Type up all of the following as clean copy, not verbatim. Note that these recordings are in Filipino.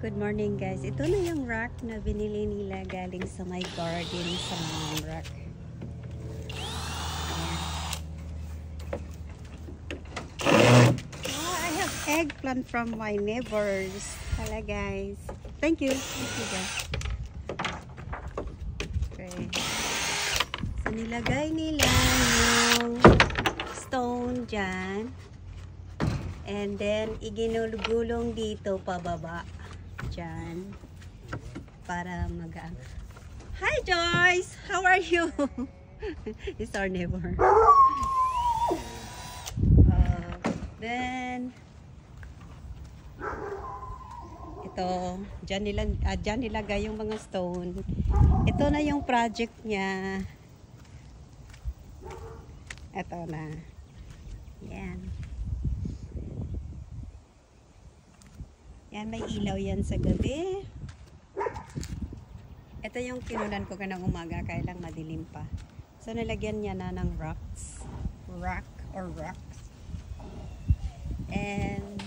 Good morning guys. Ito na yung rack na binili nila galing sa my garden sa Mom Rack. Oh, I have eggplant from my neighbors. Hala guys. Thank you. Thank you guys. Okay. So nilagay nila yung stone dyan. And then iginulgulong dito pababa. Dyan. Para magaan. Hi Joyce! How are you? It's our neighbor. Then ito, dyan nilagay yung mga stone. Ito na yung project niya. Ito na. Yan. Yan, may ilaw yan sa gabi. Ito yung kinunan ko kanang umaga, kaya lang madilim pa. So, nilagyan niya na ng rocks. Rock or rocks. And,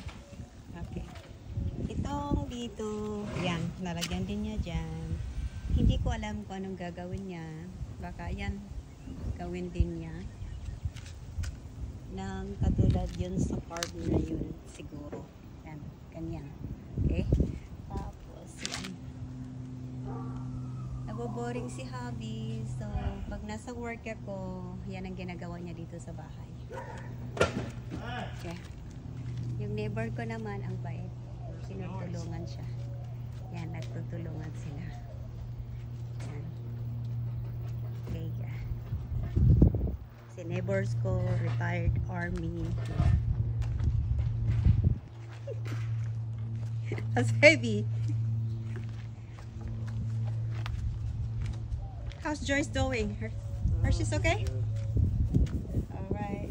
okay. Itong dito, yan, nalagyan din niya dyan. Hindi ko alam kung anong gagawin niya. Baka yan, gawin din niya. Nang katulad yun sa part na yun, siguro. Yan, ganyan. Okay? Tapos, yan. Naboboring si hubby. So, pag nasa work ako, yan ang ginagawa niya dito sa bahay. Okay. Yung neighbor ko naman, ang bait. Tinutulungan siya. Yan, nagtutulungan sila. Yan. Okay, yeah. Si neighbors ko, retired army. That's heavy. How's Joyce doing? She's okay? Alright.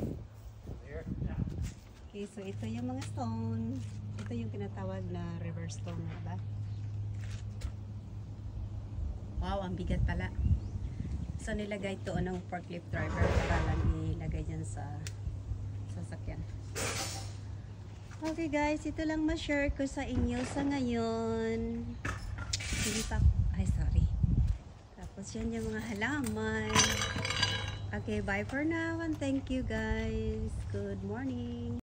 Okay, so ito yung mga stone. Ito yung tinatawag na river stone, diba? Wow, ang bigat pala. So nilagay ito ng forklift driver para lang ilagay dyan sa sasakyan. Okay guys, ito lang ma-share ko sa inyo sa ngayon. Hindi pa, ay sorry. Tapos yan yung mga halaman. Okay, bye for now and thank you guys. Good morning.